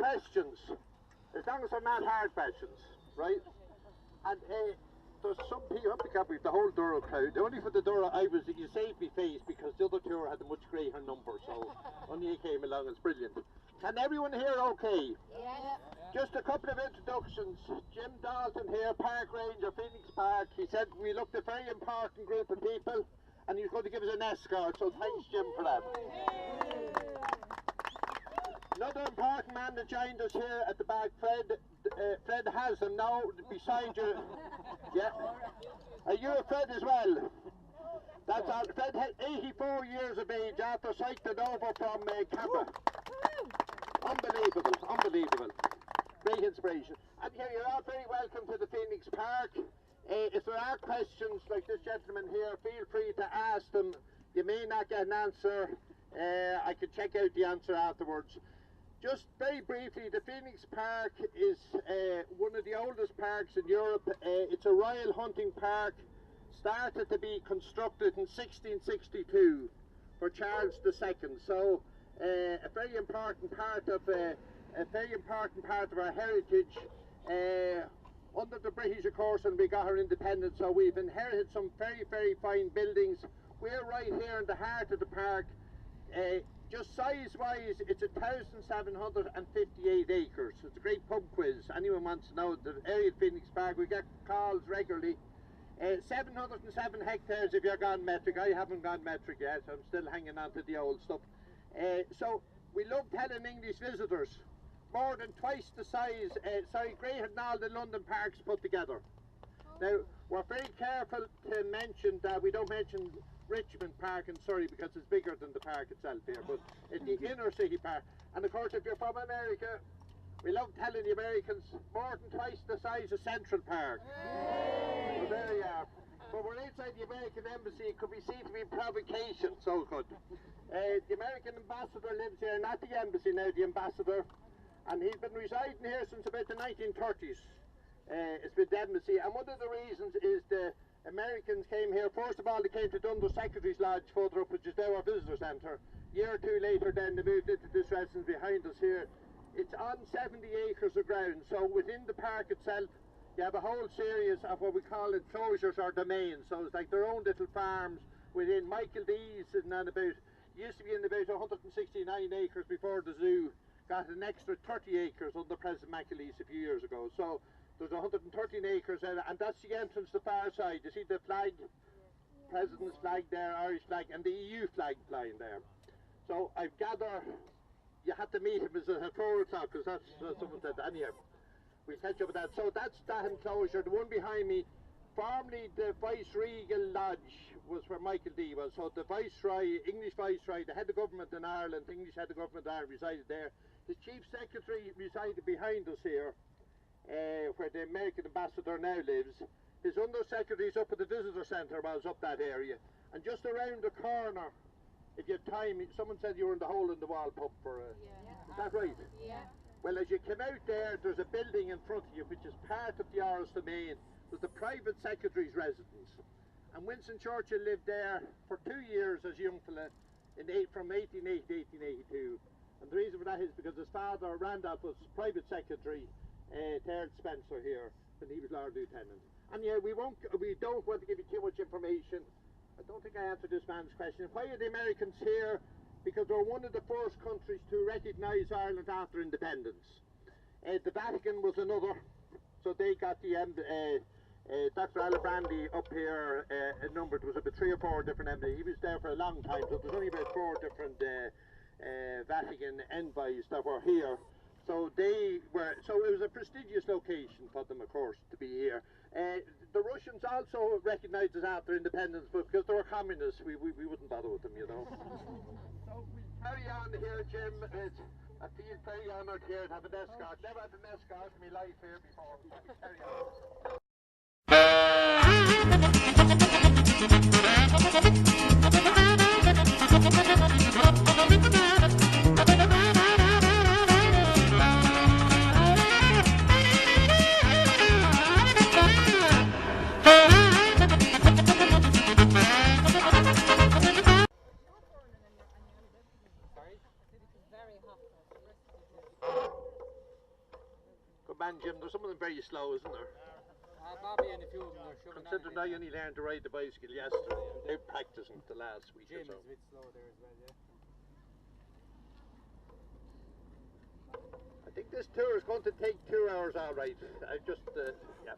questions, as long as they're not hard questions, right? And there's some people, up with the whole Duro crowd, only for the Duro you saved me face because the other two had a much greater number, so only you came along, it's brilliant. Can everyone hear okay? Yeah. Just a couple of introductions. Jim Dalton here, Park Ranger, Phoenix Park. He said we looked a very important group of people and he's going to give us an escort, so thanks Jim for that. Another important man that joined us here at the back, Fred Haslam, now beside you. Yeah. Are you a Fred as well? That's all. Fred had 84 years of age after cycling over from Canberra. Unbelievable, unbelievable. Great inspiration. And here, you're all very welcome to the Phoenix Park. If there are questions like this gentleman here, feel free to ask them. You may not get an answer. I can check out the answer afterwards. Just very briefly, the Phoenix Park is one of the oldest parks in Europe. It's a royal hunting park, started to be constructed in 1662 for Charles II. So a very important part of our heritage. Under the British, of course, and we got our independence, so we've inherited some very, very fine buildings. We're right here in the heart of the park. Just size-wise, it's 1,758 acres. It's a great pub quiz. Anyone wants to know the area of Phoenix Park, we get calls regularly. 707 hectares if you're gone metric. I haven't gone metric yet, so I'm still hanging on to the old stuff. So we love telling English visitors, more than twice the size, greater than all the London parks put together. Now, we're very careful to mention that we don't mention Richmond Park in Surrey because it's bigger than the park itself here, but it's the inner city park. And of course, if you're from America, we love telling the Americans, more than twice the size of Central Park. Well, there you are. But we're inside the American Embassy. It could be seen to be provocation, so good. The American ambassador lives here, not the embassy now, the ambassador. And he's been residing here since about the 1930s. It's been the embassy. And one of the reasons is the Americans came here. First of all, they came to Dundas Secretary's Lodge further up, which is now our visitor centre. A year or two later, then they moved into this residence behind us here. It's on 70 acres of ground, so within the park itself, you have a whole series of what we call enclosures or domains. So it's like their own little farms within. Michael Dees and then used to be in about 169 acres before the zoo got an extra 30 acres under President McAleese a few years ago. So there's 113 acres there, and that's the entrance to the far side. You see the flag, President's flag there, Irish flag, and the EU flag flying there. So I gather you had to meet him at 4 o'clock, because that's someone said. Anyhow, we catch up with that. So that's that enclosure. The one behind me, formerly the Vice-Regal Lodge was where Michael D was. So the Viceroy, English Viceroy, the head of government in Ireland, English head of government in Ireland resided there. The Chief Secretary resided behind us here, where the American ambassador now lives. His Under-Secretary's up at the Visitor Centre, was up that area. And just around the corner, if you have time, someone said you were in the hole in the wall pub for is that right? Yeah. Well, as you come out there, there's a building in front of you which is part of the Irish domain. It was the private secretary's residence. And Winston Churchill lived there for 2 years as a young fella from 1880 to 1882. And the reason for that is because his father, Randolph, was private secretary to Ernst Spencer here when he was Lord Lieutenant. And yeah, we don't want to give you too much information. I don't think I answered this man's question. Why are the Americans here? Because we're one of the first countries to recognise Ireland after independence. The Vatican was another, so they got the Dr. Alibrandi up here, numbered, was about 3 or 4 different embassies. He was there for a long time, so there's only about 4 different Vatican envoys that were here. So it was a prestigious location for them, of course, to be here. The Russians also recognised us after independence, but because they were communists, we wouldn't bother with them, you know. So we carry on here, Jim. I feel very honoured here to have an escort. Never had an escort in my life here before. Carry on. man, Jim. There's some of them very slow, isn't there? Bobby and a few of them are shoving Considering I only learned to ride the bicycle yesterday, they're practicing the last week Jim or so. is a bit slow there as well, yeah. I think this tour is going to take 2 hours, all right. I just, yeah.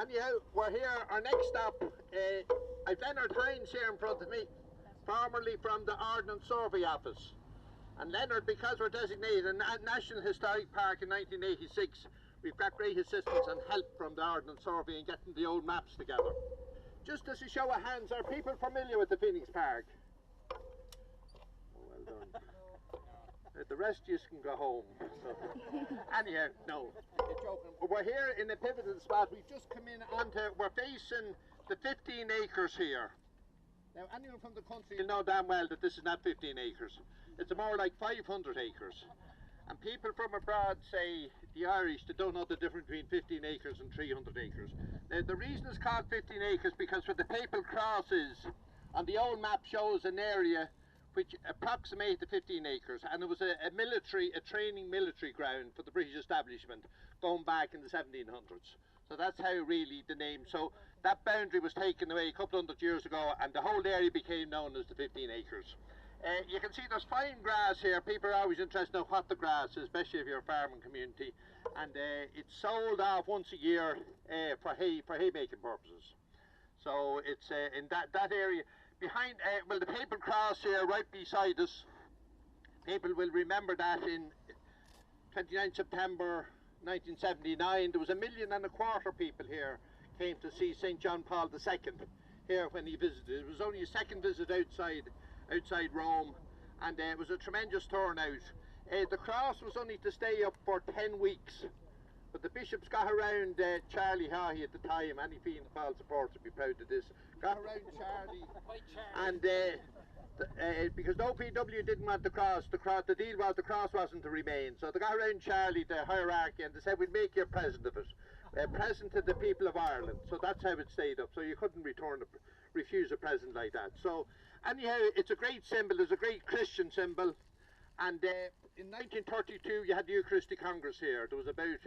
Anyhow, we're here. Our next stop, I've Leonard Hines here in front of me, formerly from the Ordnance Survey Office. And Leonard, because we're designated a National Historic Park in 1986, we've got great assistance and help from the Ordnance Survey in getting the old maps together. Just as a show of hands, are people familiar with the Phoenix Park? Oh, well done. The rest of you can go home. So. Anyhow, no. We're here in a pivotal spot. We've just come in onto, we're facing the 15 acres here. Now, anyone from the country will know damn well that this is not 15 acres. It's more like 500 acres. And people from abroad say, the Irish, they don't know the difference between 15 acres and 300 acres. Now, the reason it's called 15 acres because where the Papal Cross is, on the old map shows an area which approximates the 15 acres, and it was a training military ground for the British establishment going back in the 1700s. So that's how really the name, so that boundary was taken away a couple hundred years ago, and the whole area became known as the 15 acres. You can see there's fine grass here. People are always interested in what the grass is, especially if you're a farming community, and it's sold off once a year for hay making purposes. So it's in that area. Behind, well, the Papal Cross here, right beside us, people will remember that in 29 September 1979, there was 1.25 million people here came to see St. John Paul II here when he visited. It was only his second visit outside Rome, and it was a tremendous turnout. The cross was only to stay up for 10 weeks. But the bishops got around Charlie Haughey at the time. Any Fianna Fáil supporter would be proud of this. Got around Charlie, and because the OPW didn't want the deal was the cross wasn't to remain. So they got around Charlie, the hierarchy, and they said, we'll make you a present of it. A present to the people of Ireland. So that's how it stayed up. So you couldn't refuse a present like that. So anyhow, it's a great symbol. It's a great Christian symbol. And in 1932 you had the Eucharistic Congress here. There was about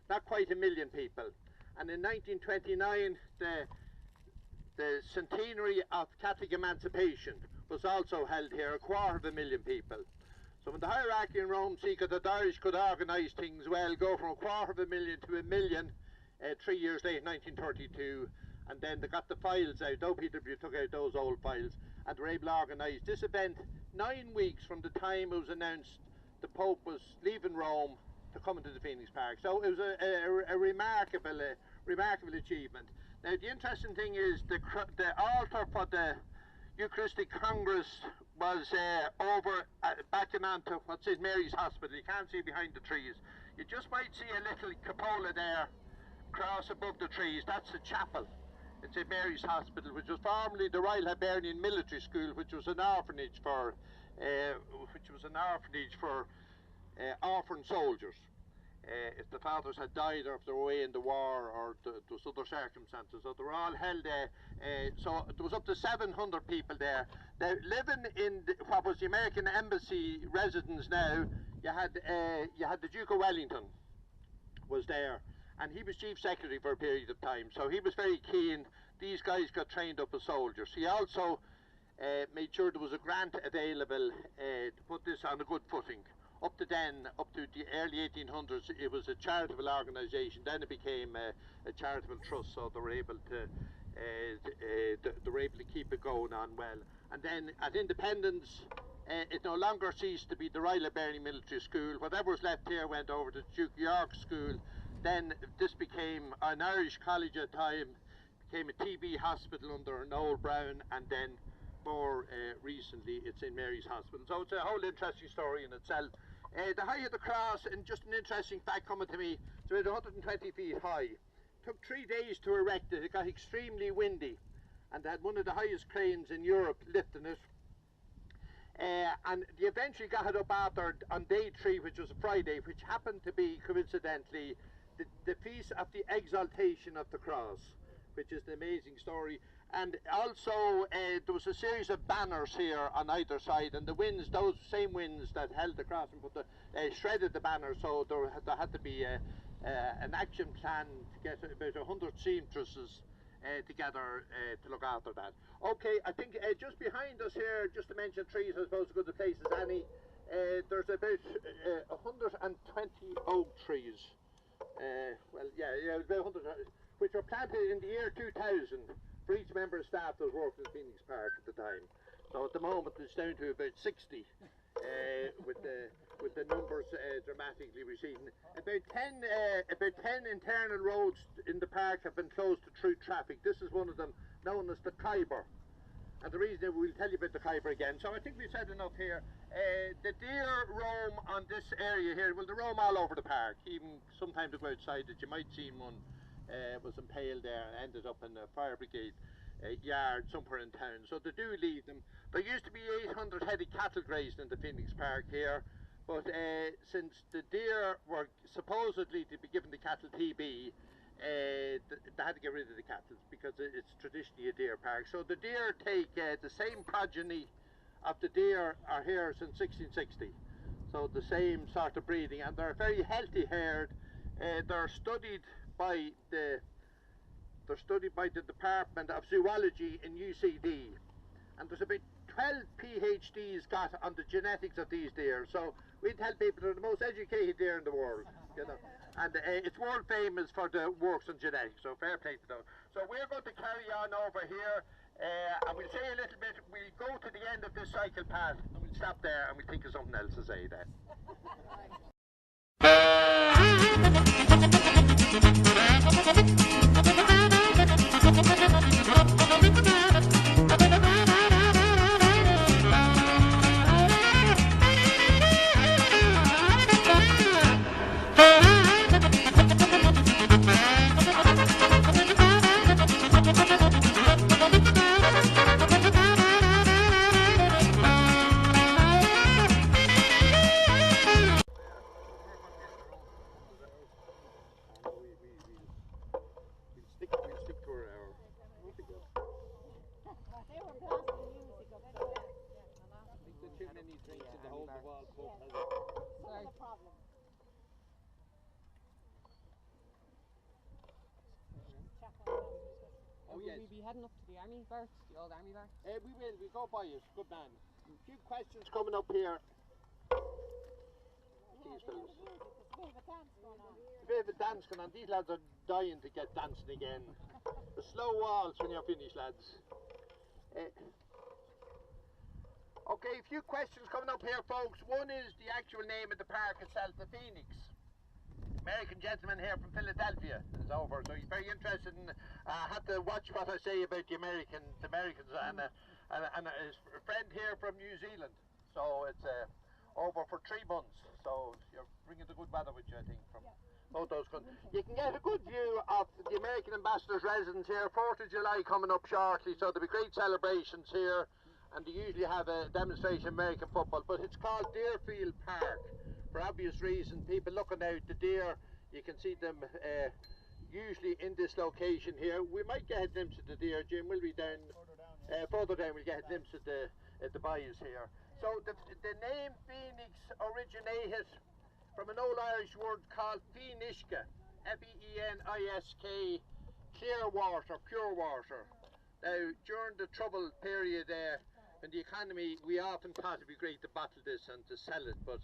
not quite 1 million people. And in 1929 the centenary of Catholic emancipation was also held here, 250,000 people. So when the hierarchy in Rome see that the Irish could organise things well, go from 250,000 to 1 million 3 years later, 1932, and then they got the files out. OPW took out those old files and were able to organise this event 9 weeks from the time it was announced the Pope was leaving Rome to come into the Phoenix Park. So it was a remarkable achievement. Now the interesting thing is the altar for the Eucharistic Congress was over backing onto what St. Mary's Hospital. You can't see behind the trees. You just might see a little cupola there across above the trees. That's the chapel in St. Mary's Hospital, which was formerly the Royal Hibernian Military School, which was an orphanage for orphan soldiers. If the fathers had died or if they were away in the war or there was other circumstances. So they were all held there. So there was up to 700 people there. Now, living in what was the American Embassy residence now, you had the Duke of Wellington was there, and he was Chief Secretary for a period of time. So he was very keen. These guys got trained up as soldiers. He also made sure there was a grant available to put this on a good footing. Up to the early 1800s, it was a charitable organisation. Then it became a charitable trust, so they were able to keep it going on well. And then at independence, it no longer ceased to be the Royal Hibernian Military School. Whatever was left here went over to Duke York School. Then this became an Irish college at the time, became a TB hospital under Noel Brown, and then more recently it's St. Mary's Hospital. So it's a whole interesting story in itself. The height of the cross, and just an interesting fact coming to me, it's about 120 feet high. It took 3 days to erect it. It got extremely windy, and they had one of the highest cranes in Europe lifting it. And they eventually got it up after on day 3, which was a Friday, which happened to be coincidentally the feast of the exaltation of the cross, which is an amazing story. And also there was a series of banners here on either side, and the winds, those same winds that held the cross and shredded the banners, so there had to be an action plan to get about 100 seamstresses together to look after that. Okay, I think just behind us here, just to mention trees, I suppose, as good a place as any, there's about 120 oak trees. Well, yeah, about 100, which were planted in the year 2000 for each member of staff that worked in Phoenix Park at the time. So at the moment it's down to about 60, with the numbers dramatically receding. About 10 internal roads in the park have been closed to through traffic. This is one of them, known as the Khyber. And the reason we'll tell you about the Khyber again. So I think we've said enough here. The deer roam on this area here. Well, they roam all over the park. Even sometimes they go outside. That you might see one was impaled there and ended up in the fire brigade yard somewhere in town. So they do leave them. There used to be 800 headed cattle grazing in the Phoenix Park here. But since the deer were supposedly to be given the cattle TB, they had to get rid of the cattle because it's traditionally a deer park. So the deer take the same progeny of the deer are here since 1660. So the same sort of breeding, and they're very healthy herd. They're studied by the Department of Zoology in UCD, and there's about 12 PhDs got on the genetics of these deer. So we tell people they're the most educated deer in the world, you know. And it's world famous for the works on genetics, so fair play to them. So we're going to carry on over here, and we'll say a little bit. We'll go to the end of this cycle path, and we'll stop there, and we'll think of something else to say then. Will we be heading up to the army barracks, the old army barracks? We will, we'll go by it, good man. A few questions coming up here. These fellas. There's a bit of a dance going on. A bit of a dance going on. These lads are dying to get dancing again. The slow waltz when you're finished, lads. Okay, a few questions coming up here, folks. One is the actual name of the park itself, the Phoenix. American gentleman here from Philadelphia is over, so he's very interested in. Had to watch what I say about the Americans, and his friend here from New Zealand. So it's over for 3 months. So you're bringing the good weather with you, I think, from both those countries. You can get a good view of the American ambassador's residence here. 4th of July coming up shortly, so there'll be great celebrations here, and they usually have a demonstration of American football. But it's called Deerfield Park. For obvious reason, people looking out, the deer, you can see them usually in this location here. We might get a glimpse of the deer, Jim, will we down? Further down we'll get a glimpse of the bayous here. So the name Phoenix originated from an old Irish word called Féinishke, F-E-N-I-S-K, clear water, pure water. Now, during the troubled period in the economy, we often thought it'd be great to bottle this and to sell it, but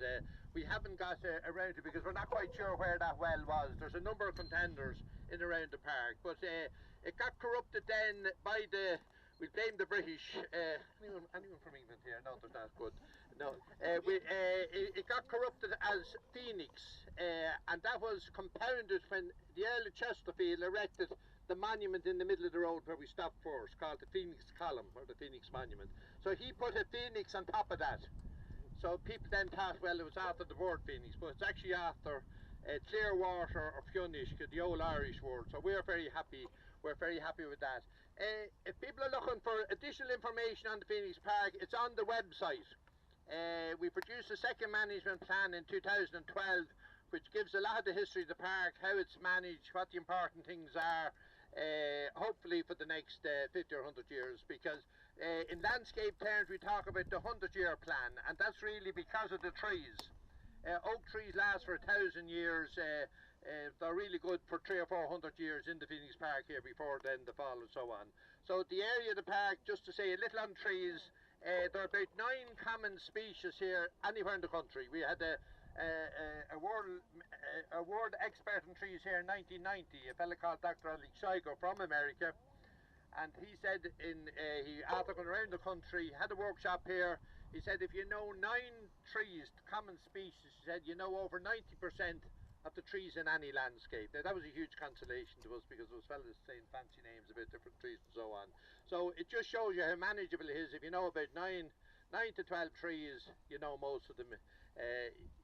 we haven't got around to it because we're not quite sure where that well was. There's a number of contenders in around the park, but it got corrupted then by we blame the British. Anyone from England here? No, they're not good. No, it got corrupted as Phoenix, and that was compounded when the Earl of Chesterfield erected the monument in the middle of the road where we stopped first, called the Phoenix Column, or the Phoenix Monument. So he put a phoenix on top of that. So people then thought, well, it was after the word Phoenix, but it's actually after Clearwater or Féinishke, the old Irish word. So we're very happy with that. If people are looking for additional information on the Phoenix Park, it's on the website. We produced a second management plan in 2012, which gives a lot of the history of the park, how it's managed, what the important things are, hopefully for the next 50 or 100 years, because in landscape terms we talk about the 100-year plan, and that's really because of the trees. Oak trees last for 1,000 years. They're really good for 300 or 400 years in the Phoenix Park here before then the fall and so on. So the area of the park, just to say a little on trees, there are about 9 common species here anywhere in the country. We had a world expert in trees here in 1990, a fella called Dr. Alex Shigo from America, and he said after going around the country, had a workshop here. He said if you know 9 trees, common species, he said you know over 90% of the trees in any landscape. Now that was a huge consolation to us because there was fellas saying fancy names about different trees and so on. So it just shows you how manageable it is. If you know about 9 to 12 trees, you know most of them.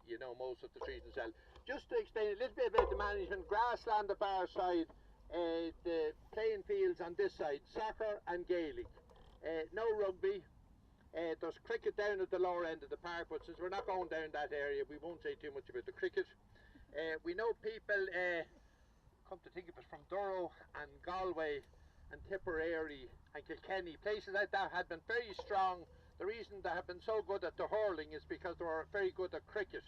You know most of the trees themselves. Just to explain a little bit about the management, grassland the far side, the playing fields on this side, soccer and Gaelic. No rugby. There's cricket down at the lower end of the park, but since we're not going down that area, we won't say too much about the cricket. We know people, come to think of it, from Durrow and Galway and Tipperary and Kilkenny, places like that had been very strong. The reason they have been so good at the hurling is because they were very good at cricket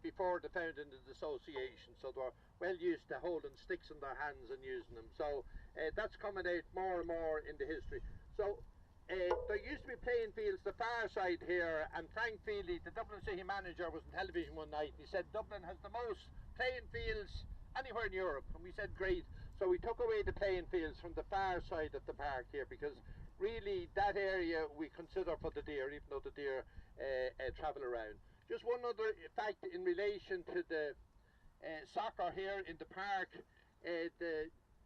before the founding of the association, so they were well used to holding sticks in their hands and using them. So that's coming out more and more in the history. So there used to be playing fields the far side here, and Frank Feely, the Dublin City manager, was on television one night. He said Dublin has the most playing fields anywhere in Europe, and we said great. So we took away the playing fields from the far side of the park here, because really that area we consider for the deer, even though the deer travel around. Just one other fact in relation to the soccer here in the park.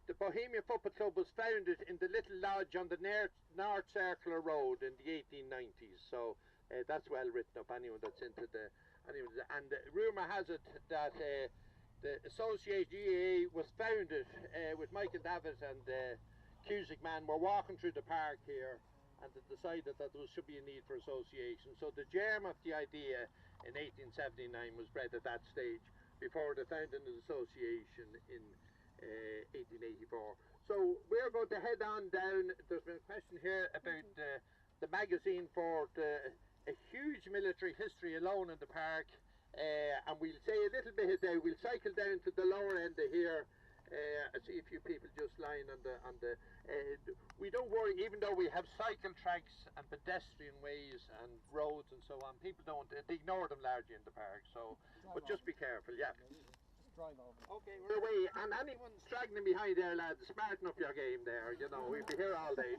The Bohemia Football Club was founded in the little lodge on the North Circular Road in the 1890s. So that's well written up. Anyone that's into the and rumour has it that the Association GAA was founded with Michael Davitt and Cusick Man were walking through the park here, and they decided that there should be a need for association. So the germ of the idea in 1879 was bred at that stage before the founding of the association in 1884. So we're going to head on down. There's been a question here about the magazine for a huge military history alone in the park, and we'll say a little bit now. We'll cycle down to the lower end of here. I see a few people just lying on the we don't worry, even though we have cycle tracks and pedestrian ways and roads and so on, people don't, they ignore them largely in the park, so, but just be careful, yeah. Okay, we're away, and anyone straggling behind there, lads, smarten up your game there, you know, we'll be here all day.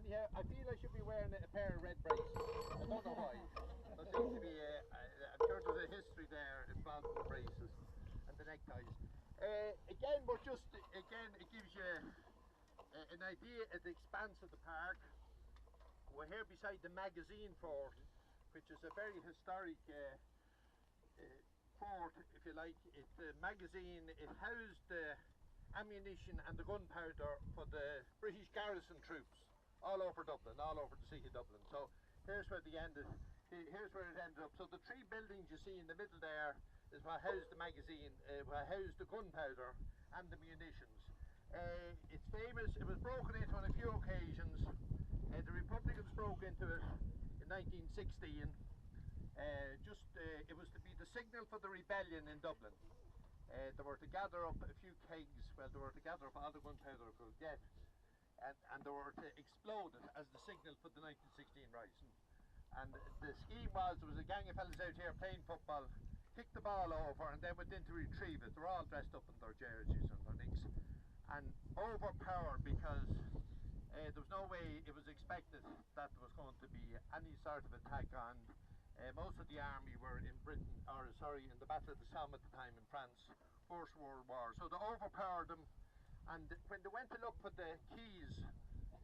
Yeah, I feel I should be wearing a pair of red braces. I don't know why. There seems to be I'm sure there's a history there involved with the braces and the neckties. Again, but just again, it gives you an idea of the expanse of the park. We're here beside the magazine fort, which is a very historic fort, if you like. The magazine, it housed the ammunition and the gunpowder for the British garrison troops all over Dublin, all over the city of Dublin. So here's where it ended up. So the 3 buildings you see in the middle there is what housed the magazine, what housed the gunpowder and the munitions. It's famous, it was broken into on a few occasions. The Republicans broke into it in 1916. It was to be the signal for the rebellion in Dublin. They were to gather up a few kegs, well, they were to gather up all the gunpowder they could get, and they were to explode it as the signal for the 1916 rising. And the scheme was, there was a gang of fellas out here playing football, kicked the ball over and then went in to retrieve it. They're all dressed up in their jerseys and their nicks, and overpowered because there was no way it was expected that there was going to be any sort of attack on. Most of the army were in Britain, or sorry, in the Battle of the Somme at the time in France, First World War. So they overpowered them, and when they went to look for the keys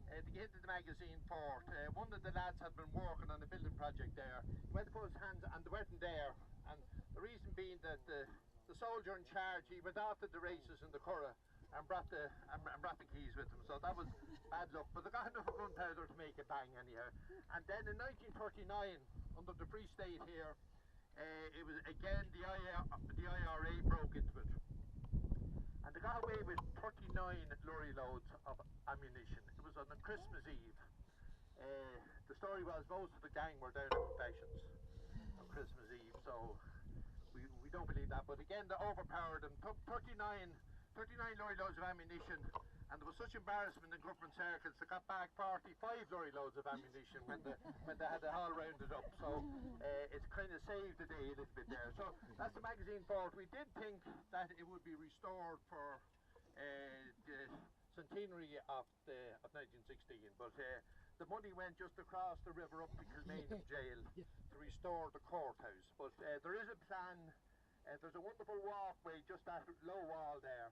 to get into the magazine fort, one of the lads had been working on a building project there. He went to put his hands, and they weren't there. And the reason being that the soldier in charge, he went off to the races in the Curragh and brought the keys with him. So that was bad luck. But they got enough gunpowder to make a bang anyhow. And then in 1939, under the Free State here, it was again the IRA broke into it. And they got away with 39 lorry loads of ammunition. It was on a Christmas Eve. The story was most of the gang were down at confessions on Christmas Eve, so we don't believe that. But again, they overpowered them, took 39 lorry loads of ammunition, and there was such embarrassment in government circles, they got back 45 lorry loads of ammunition when they had it all rounded up. So it's kind of saved the day a little bit there. So that's the magazine fort. We did think that it would be restored for the centenary of 1916, but the money went just across the river up to Kilmainham Jail to restore the courthouse. But there is a plan. There's a wonderful walkway just at low wall there,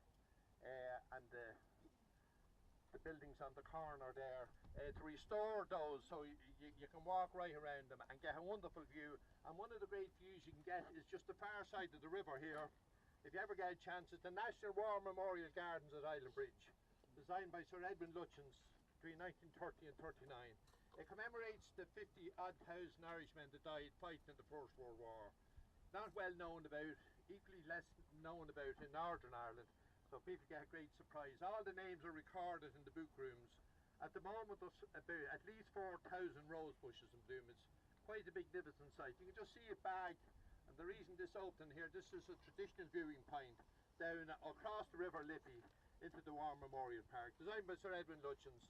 and the buildings on the corner there, to restore those so you can walk right around them and get a wonderful view. And one of the great views you can get is just the far side of the river here. If you ever get a chance, it's the National War Memorial Gardens at Island Bridge, designed by Sir Edwin Lutyens between 1930 and 39. It commemorates the 50-odd thousand Irishmen that died fighting in the First World War. Not well known about, equally less known about in Northern Ireland, so people get a great surprise. All the names are recorded in the book rooms. At the moment there's about at least 4,000 rose bushes in bloom. It's quite a magnificent sight. You can just see it back, and the reason this opened here, this is a traditional viewing point down across the River Liffey into the War Memorial Park, designed by Sir Edwin Lutyens,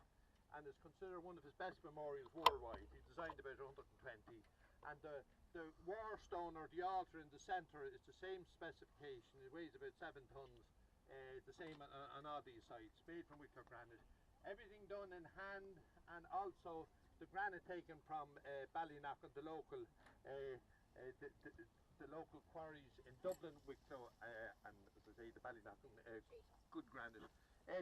and is considered one of his best memorials worldwide. He designed about 120, and the war stone, or the altar in the centre, is the same specification. It weighs about 7 tons. The same on all these sites, made from wicker granite. Everything done in hand, and also the granite taken from Ballynacken, the local the local quarries in Dublin, Wicklow, and as I say, the Ballynacken good granite.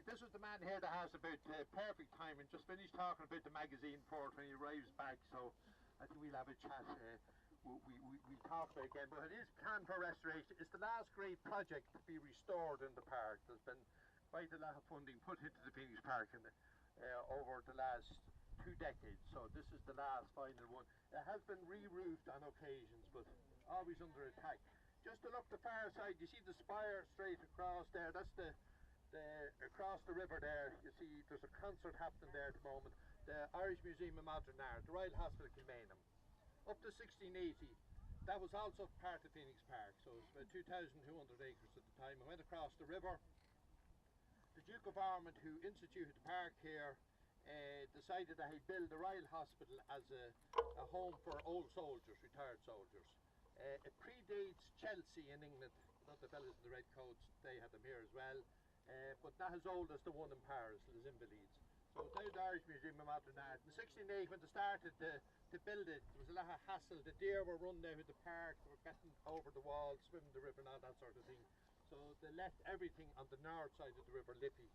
This was the man here that has about perfect timing. Just finished talking about the magazine fort when he arrives back, so I think we'll have a chat. We'll talk about it again, but it is planned for restoration. It's the last great project to be restored in the park. There's been quite a lot of funding put into the Phoenix Park over the last 2 decades, so this is the last final one. It has been re-roofed on occasions, but always under attack. Just to look the far side, you see the spire straight across there. That's the across the river there. You see there's a concert happening there at the moment. The Irish Museum of Modern Art, the Royal Hospital Kilmainham. Up to 1680, that was also part of Phoenix Park, so it was about 2,200 acres at the time. I went across the river. The Duke of Ormond, who instituted the park here, decided that he'd build the Royal Hospital as a home for old soldiers, retired soldiers. It predates Chelsea in England, not the fellas in the red coats, they had them here as well, but not as old as the one in Paris, Les Invalides. So it's now the Irish Museum of Modern Art. In 1680, when they started to build it, there was a lot of hassle. The deer were running out of the park, they were getting over the wall, swimming the river and all that sort of thing. So they left everything on the north side of the River Liffey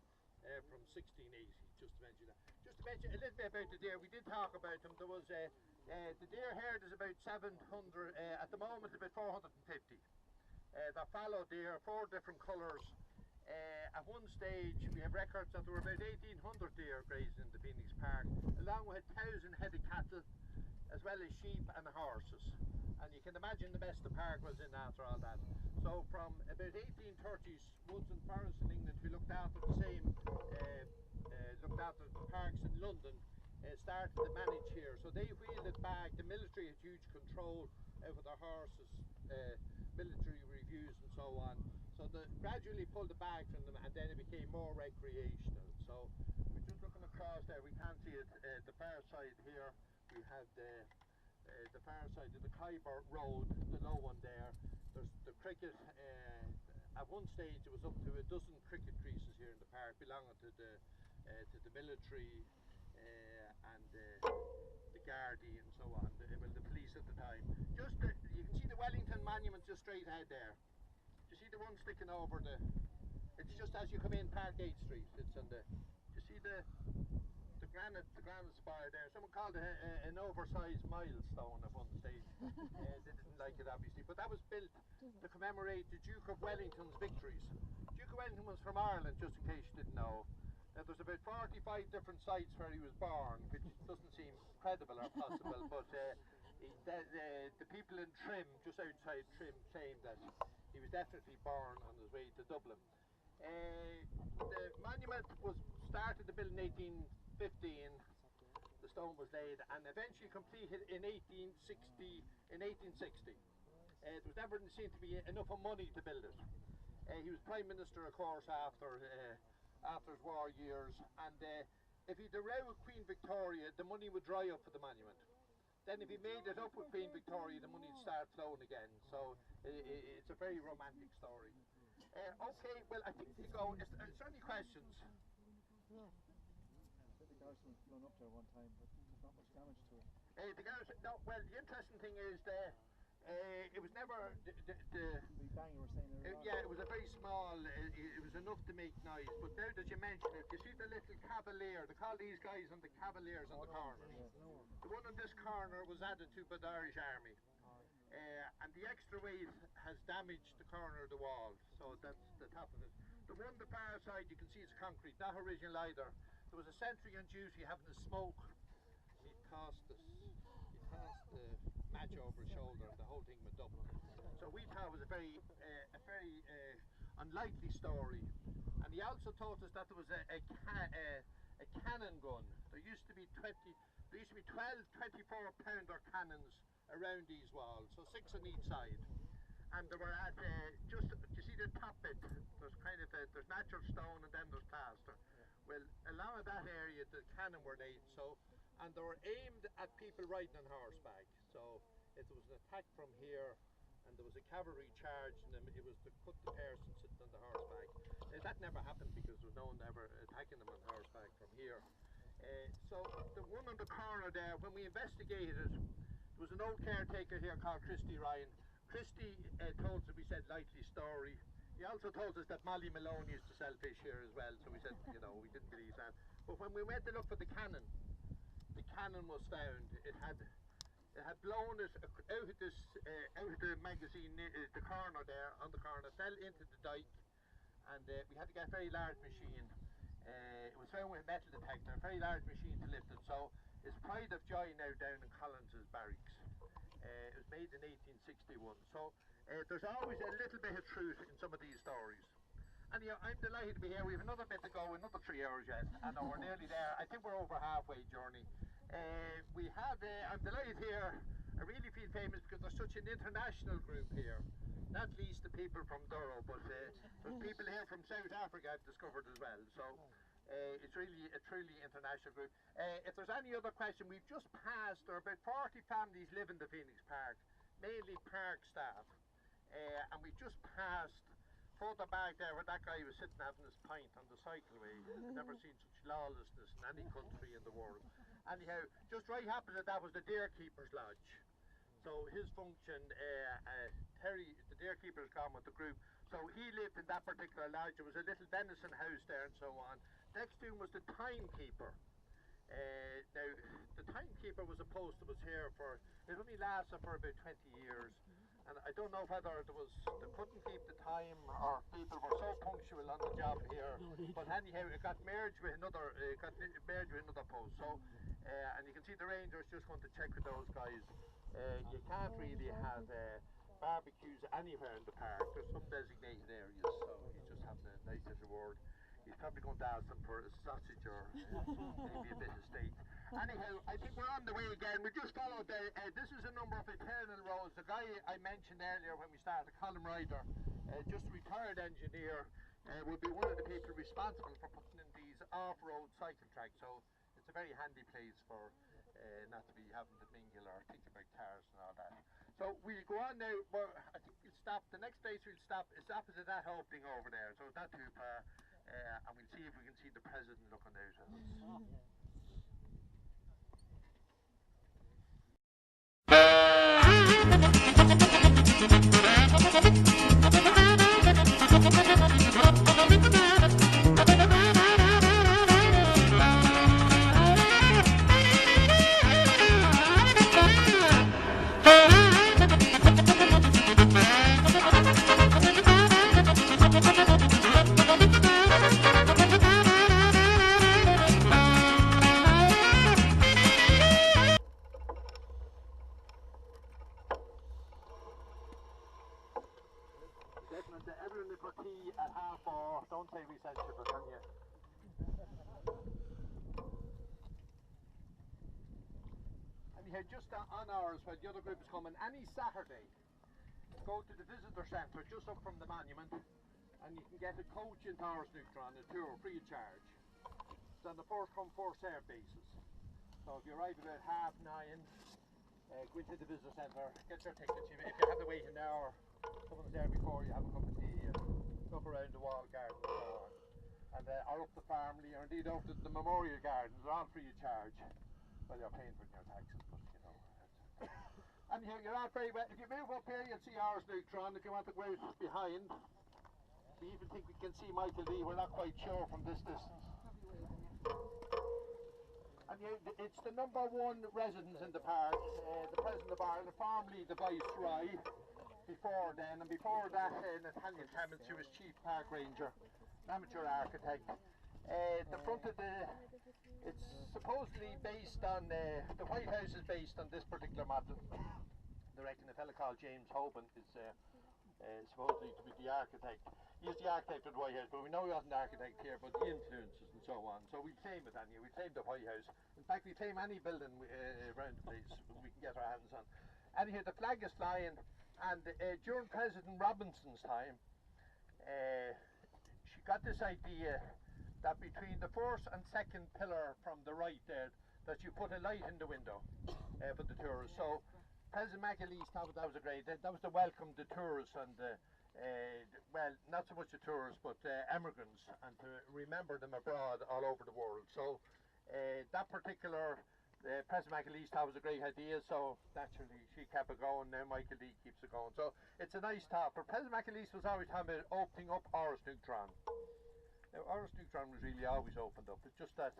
from 1680, just to mention that. Just to mention a little bit about the deer, we did talk about them. There was the deer herd is about 700, at the moment about 450. They're fallow deer, 4 different colours. At one stage we have records that there were about 1,800 deer grazing in the Phoenix Park, along with 1,000 head of cattle, as well as sheep and horses. And you can imagine the mess the park was in after all that. So from about 1830s, Woods and Forests in England, who looked after the same, looked after the parks in London, started to manage here. So they wheeled it back. The military had huge control over their horses, military reviews and so on. So they gradually pulled it back from them, and then it became more recreational. So we're just looking across there, we can't see it, the far side here, we have the the far side of the Khyber Road, the low one there. There's the cricket. At one stage, it was up to a dozen cricket creases here in the park, belonging to the military and the Gardaí and so on. The police at the time. You can see the Wellington Monument just straight ahead there. Do you see the one sticking over the? It's just as you come in Parkgate Street. It's on the. Do you see the granite spire there? Someone called it an oversized milestone at one stage. They didn't like it obviously, but that was built to commemorate the Duke of Wellington's victories. Duke of Wellington was from Ireland, just in case you didn't know. Now there's about 45 different sites where he was born, which doesn't seem credible or possible, but the people in Trim, just outside Trim, claim that he was definitely born on his way to Dublin. The monument was started to build in 1815. The stone was laid and eventually completed in 1860. There was never seemed to be enough money to build it. He was Prime Minister, of course, after his war years, and if he'd a row with Queen Victoria, the money would dry up for the monument. Then if he made it up with Queen Victoria, the money would start flowing again. So it's a very romantic story. Okay, well, I think we go. Is there any questions? I think the garrison was blown up there one time, but there's not much damage to it. The garrison, no, well, the interesting thing is that it was never The big bang you were saying earlier on. yeah, it was a very small, it was enough to make noise, but now that you mention it, you see the little cavalier, they call these guys on the cavaliers on the corners. The one on this corner was added to by the Irish Army, and the extra weight has damaged the corner of the wall, so that's the top of it. The one on the far side you can see it's concrete, not original either. There was a sentry on duty having a smoke. He tossed the match over his shoulder and the whole thing went up. So we thought it was a very unlikely story. And he also told us that there was a cannon gun. There used to be 12 24-pounder cannons around these walls, so 6 on each side. And they were at just, you see the top bit, there's kind of there's natural stone and then there's plaster. Well, along that area the cannon were laid, so, and they were aimed at people riding on horseback. So if there was an attack from here and there was a cavalry charge and it was to cut the person sitting on the horseback. That never happened because there was no one ever attacking them on horseback from here. So the one on the corner there, when we investigated, there was an old caretaker here called Christy Ryan. Christy told us, we said, likely story. He also told us that Molly Malone used to sell fish here as well, so we said, you know, we didn't believe that. But when we went to look for the cannon was found. It had blown it out of the magazine, the corner there, on the corner, fell into the dike, and we had to get a very large machine. It was found with a metal detector, a very large machine to lift it, so it's pride of joy now down in Collins's barracks. It was made in 1861, so there's always a little bit of truth in some of these stories. And yeah, I'm delighted to be here. We have another bit to go, another 3 hours yet. I know we're nearly there. I think we're over halfway journey. I'm delighted here. I really feel famous because there's such an international group here. Not least the people from Durrow, but there's people here from South Africa I've discovered as well. So it's really a truly international group. If there's any other question, we've just passed, there are about 40 families live in the Phoenix Park, mainly park staff. And we've just passed further back there where that guy was sitting having his pint on the cycleway. I've never seen such lawlessness in any country in the world. Anyhow, just right happened that was the Deerkeeper's Lodge. So his function, Terry, the Deerkeeper's gone with the group. So he lived in that particular lodge. There was a little venison house there and so on. Next to him was the timekeeper. Now, the timekeeper was a post that was here for, it only lasted for about 20 years. And I don't know whether they couldn't keep the time or people were so punctual on the job here. But anyhow, it got merged with another, post. So, and you can see the rangers just want to check with those guys. You can't really have barbecues anywhere in the park. There's some designated areas, so he's just having a nice little word. He's probably going to ask them for a sausage or maybe a bit of steak. Anyhow, I think we're on the way again. We just followed there. This is a number of eternal roads. The guy I mentioned earlier when we started, Colin Ryder, just a retired engineer, would be one of the people responsible for putting in these off-road cycle tracks. So it's it's a very handy place for not to be having to mingle or think about cars and all that. So we'll go on now, but I think we'll stop. The next place we'll stop is opposite that opening over there, so not too far. And we'll see if we can see the president looking out at us. Everyone for tea at 4:30. Don't say we said shit, but can you? And you had just on ours when the other group is coming, any Saturday, go to the visitor centre just up from the monument, and you can get a coach into Arsnewtron, a tour free of charge. It's on the first come first served basis. So if you arrive about 9:30, go into the visitor centre, get your tickets. If you have to wait an hour, someone's there before you have a cup of tea and look around the wall garden and so on. And or up the Farmley, or indeed up to the Memorial Gardens, they're all free of charge. Well, you're paying for your taxes, but you know. And you're not very well. If you move up here, you'll see Arsnewtron. If you want to go out behind, we even think we can see Michael D. We're not quite sure from this distance. And it's the #1 residence in the park, the President of Ireland, formerly the Viceroy. Before then, and before that, Nathaniel Clements, who was Chief Park Ranger, an amateur architect. The front of it's supposedly based on, the White House is based on this particular model. They reckon a fella called James Hoban is supposedly to be the architect. He's the architect of the White House, but we know he wasn't the architect here, but the influences and so on. So we claim it, anyway. We claim the White House. In fact, we claim any building around the place we can get our hands on. And here the flag is flying. And during President Robinson's time, she got this idea that between the first and second pillar from the right there, that you put a light in the window for the tourists. So President McAleese thought that was a great, that was to welcome the tourists and well, not so much the tourists, but emigrants, and to remember them abroad all over the world. So that particular President McAleese thought was a great idea, so naturally she kept it going. Now Michael D keeps it going. So it's a nice thought. But President McAleese was always talking about opening up Arsnewtron. Now Arsnewtron was really always opened up. It's just that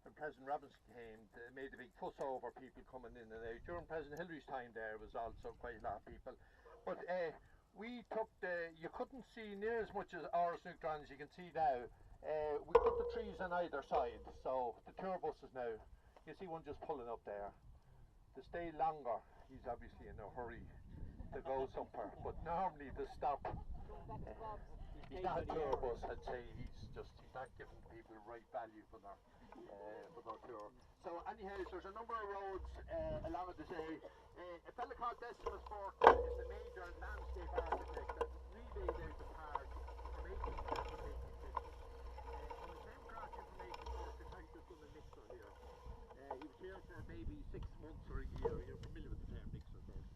when President Robinson came, they made a big fuss over people coming in and out. During President Hillary's time there was also quite a lot of people. But we took you couldn't see near as much as Arsnewtron as you can see now. We put the trees on either side, so the tour buses now. You see one just pulling up there. To stay longer, he's obviously in a hurry to go somewhere, but normally to stop. He's not a tour bus, I'd say. He's not giving people the right value for their tour. So anyhow, there's a number of roads along this area. A fella called Decimus Burton is the major landscape architect that remade out the park from 1850 to 1850. And we came across information first, the fact there's a mixer here. He was here for maybe 6 months or a year. You're familiar with the term mixer, of course.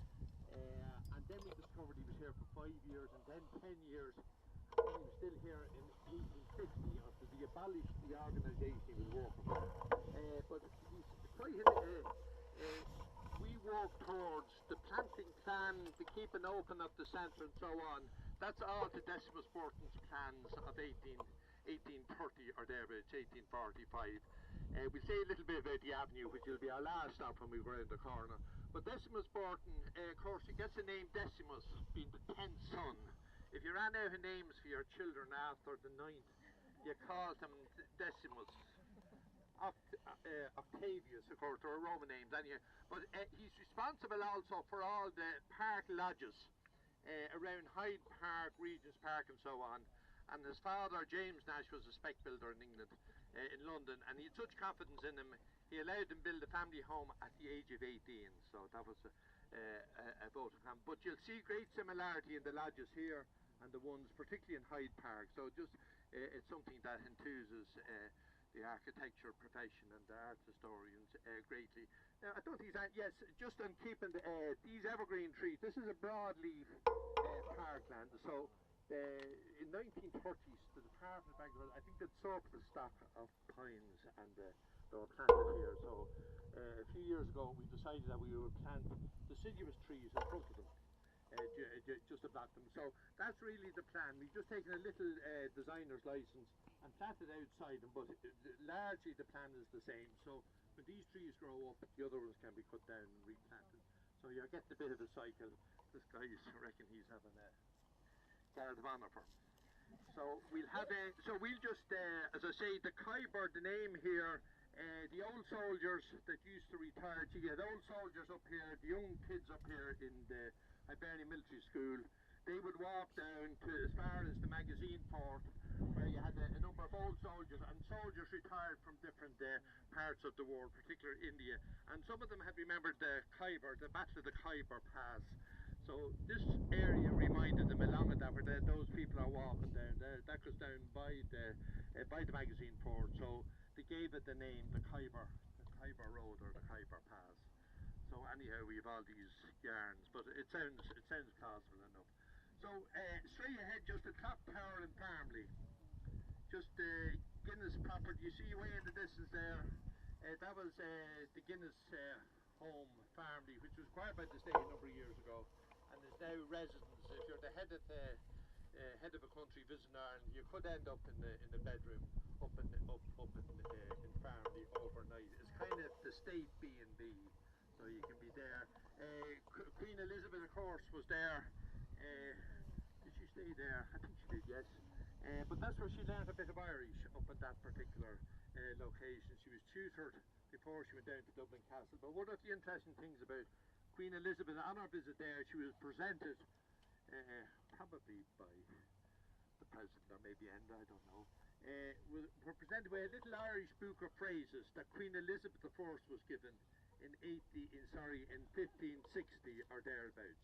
And then we discovered he was here for 5 years, and then 10 years. And he was still here in 1850 after they abolished the organisation he was working for. But he's quite we work towards the planting plan, the keeping open of the centre and so on. That's all to Decimus Burton's plans of 1830 or thereabouts, 1845. We'll say a little bit about the avenue, which will be our last stop when we go around the corner. But Decimus Burton, of course, he gets the name Decimus, being the 10th son. If you ran out of names for your children after the 9th, you called them Decimus. Octavius, of course, there are Roman names anyway. But he's responsible also for all the park lodges around Hyde Park, Regent's Park and so on. And his father, James Nash, was a spec builder in England, in London, and he had such confidence in him, he allowed him build a family home at the age of 18. So that was a vote of confidence. But you'll see great similarity in the lodges here and the ones particularly in Hyde Park. So just it's something that enthuses the the architecture profession and the art historians greatly. Now, I don't think that, yes, just on keeping these evergreen trees, this is a broadleaf parkland. So in 1930s, the Department of Agriculture, I think they'd surplus stock of pines and they were planted here. So a few years ago, we decided that we would plant deciduous trees in front of them. Just to block them. So that's really the plan. We've just taken a little designer's license and planted outside them, but largely the plan is the same. So when these trees grow up, the other ones can be cut down and replanted. So you're getting a bit of a cycle. This guy, I reckon he's having a guard of honour for him. So we'll have so we'll just, as I say, the Khyber, the name here, the old soldiers that used to retire, you had old soldiers up here, the young kids up here in the Hibernian Military School. They would walk down to as far as the magazine port, where you had a number of old soldiers, and soldiers retired from different parts of the world, particularly India. And some of them had remembered the Khyber, the Battle of the Khyber Pass. So this area reminded them along with that, where those people are walking down there. That goes down by the magazine port. So they gave it the name, the Khyber Road or the Khyber Pass. So anyhow, we have all these yarns, but it sounds plausible enough. So straight ahead, just the clock tower in Farmley, just Guinness property. You see way in the distance there, that was the Guinness home, Farmley, which was acquired by the state a number of years ago, and is now residence. If you're the head of a country visiting Ireland, you could end up in the bedroom up in Farmley overnight. It's kind of the state B&B. So you can be there. Queen Elizabeth, of course, was there. Did she stay there? I think she did, yes. But that's where she learned a bit of Irish, up at that particular location. She was tutored before she went down to Dublin Castle. But one of the interesting things about Queen Elizabeth, on her visit there, she was presented, probably by the President or maybe Enda, I don't know. Were presented with a little Irish book of phrases that Queen Elizabeth I was given in 1560 or thereabouts.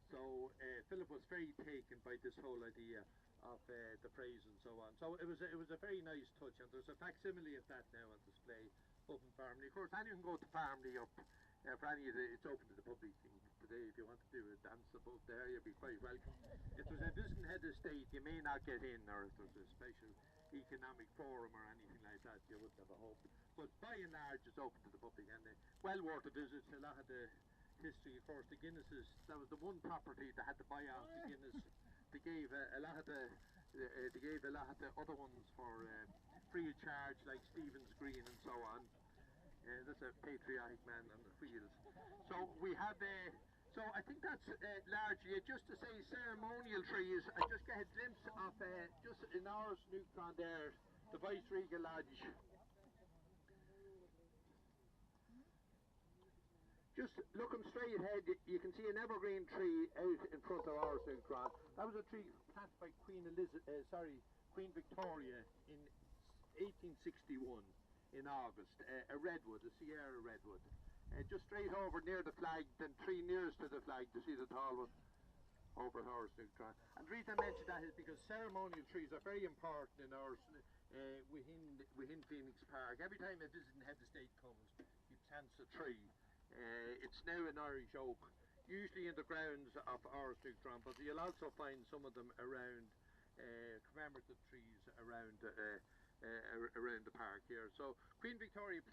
So Philip was very taken by this whole idea of the phrase and so on. So it was a very nice touch, and there's a facsimile of that now on display up in Farmley. Of course, anyone can go to Farmley up for any of it's open to the public today. If you want to do a dance above there, you'll be quite welcome. If there's a visiting head of state, you may not get in, or if there's a special economic forum or anything like that, you wouldn't have a hope. But by and large, it's open to the public, and well worth a visit. A lot of the history, of course, the Guinnesses, that was the one property that had to buy out the Guinness. They gave a lot of the other ones for free of charge, like Stephen's Green and so on. That's a patriotic man on the wheels. So we have so I think that's largely it. Just to say, ceremonial trees, I just get a glimpse of just in Áras Neutron there, the Viceregal Lodge. Just looking straight ahead, you can see an evergreen tree out in front of Áras Neutron. That was a tree planted by Queen Victoria in 1861 in August. A redwood, a Sierra redwood. Just straight over near the flag, the tree nearest to the flag, to see the tall one over at Áras Neutron. And the reason I mention that is because ceremonial trees are very important in Áras, within Phoenix Park. Every time a visiting head of state comes, he plants a tree. It's now an Irish oak, usually in the grounds of Áras Neutron, but you'll also find some of them around commemorative trees around the park here. So Queen Victoria,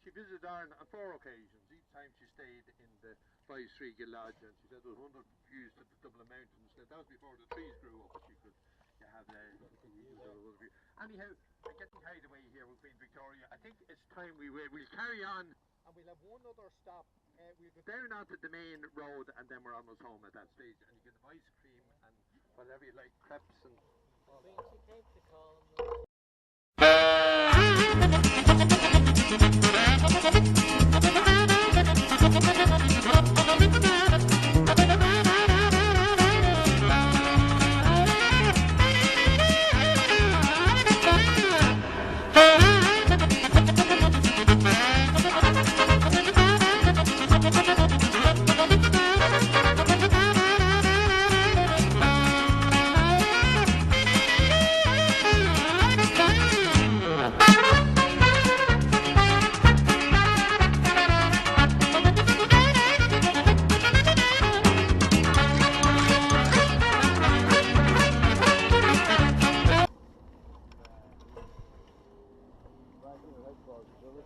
she visited Ireland on 4 occasions. Each time she stayed in the Viceregal Lodge, and she said there was 100 views to the Dublin Mountains. That was before the trees grew up, but you could have view. Anyhow, I'm getting carried away here with Queen Victoria. I think it's time we'll carry on, and we'll have one other stop. We'll go down onto the main road, and then we're almost home at that stage. And you can have ice cream and whatever you like, crepes and. Vinci cake to call them. back in the right ball, Joe.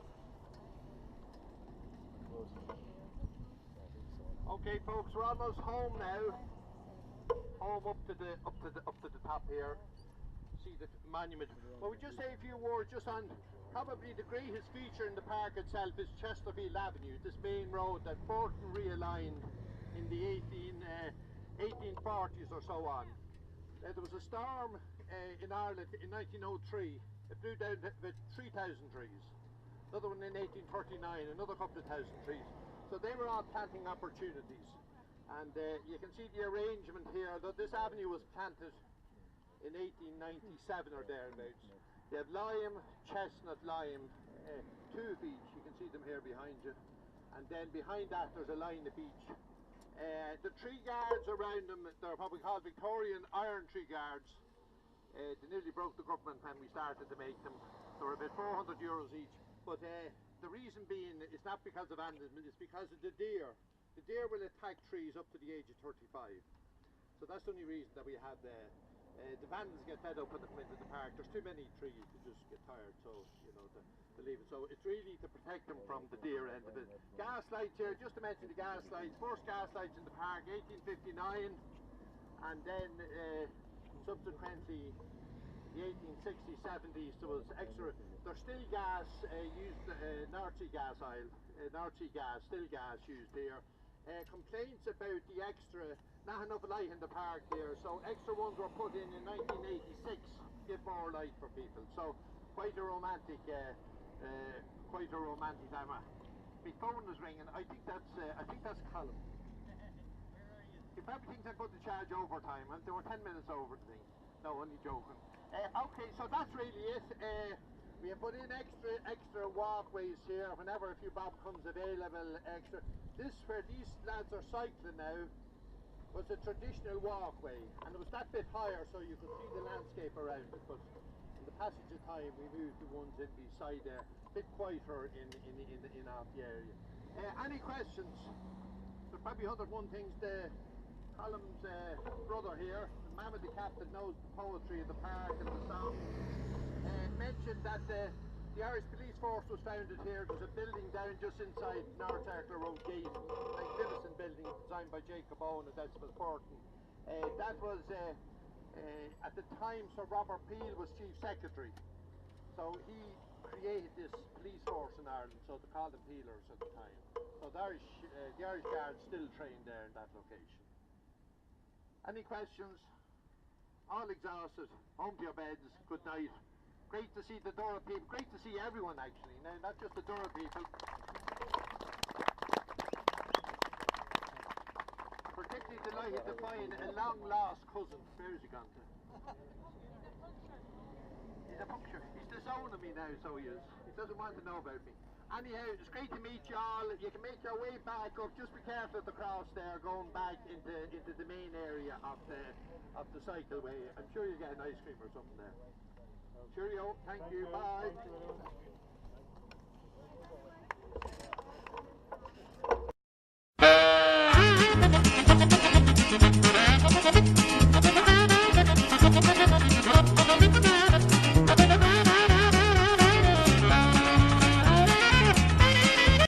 Okay, folks, we're almost home now. Home up to the top here. See the monument. Well, we just say a few words just on probably the greatest feature in the park itself is Chesterfield Avenue, this main road that Burton realigned in the 1840s or so on. There was a storm in Ireland in 1903. It blew down about 3,000 trees. Another one in 1839, another couple of thousand trees. So they were all planting opportunities. And you can see the arrangement here, though this avenue was planted in 1897 or thereabouts. They have lime, chestnut, lime, two of each. You can see them here behind you. And then behind that there's a line of each. The tree guards around them, they're what we call Victorian iron tree guards. They nearly broke the government when we started to make them. They were about €400 each. But the reason being it's not because of vandalism, it's because of the deer. The deer will attack trees up to the age of 35. So that's the only reason that we have the vandals get fed up when they come into the park. There's too many trees to just get tired, so you know to leave it. So it's really to protect them from the deer end of it. Gas lights here, just to mention the gas lights. First gas lights in the park, 1859, and then subsequently the 1860s, 70s there was extra. There's still gas used, North Sea gas oil, North Sea gas, still gas used here. Complaints about the extra, not enough light in the park here, so extra ones were put in 1986 to give more light for people. So quite a romantic time. My phone is ringing. I think that's Colin. He probably thinks I put the charge overtime, and they were 10 minutes over the thing. No, only joking. Okay, so that's really it. We have put in extra walkways here whenever a few bob comes available. Extra. This, where these lads are cycling now, was a traditional walkway, and it was that bit higher so you could see the landscape around it. But in the passage of time, we moved the ones in beside there, a bit quieter in out the area. Any questions? There's probably 101 things. Column's brother here, the man with the cap that knows the poetry of the park and the songs, mentioned that the Irish Police Force was founded here. There's a building down just inside North Circular Road Gate, a magnificent building designed by Jacob Owen and Elspeth Burton. That was, at the time, Sir Robert Peel was Chief Secretary. So he created this police force in Ireland, so they called them Peelers at the time. So the Irish Guards still train there in that location. Any questions? All exhausted, home to your beds, good night. Great to see the Dora people, great to see everyone actually, now not just the Dora people. Particularly delighted to find a long lost cousin. Where is he gone to? He's a puncture. He's disowning me now, so he is. He doesn't want to know about me. Anyhow, it's great to meet you all. You can make your way back up. Just be careful at the cross there, going back into the main area of the cycleway. I'm sure you'll get an ice cream or something there. Cheerio, thank you, bye.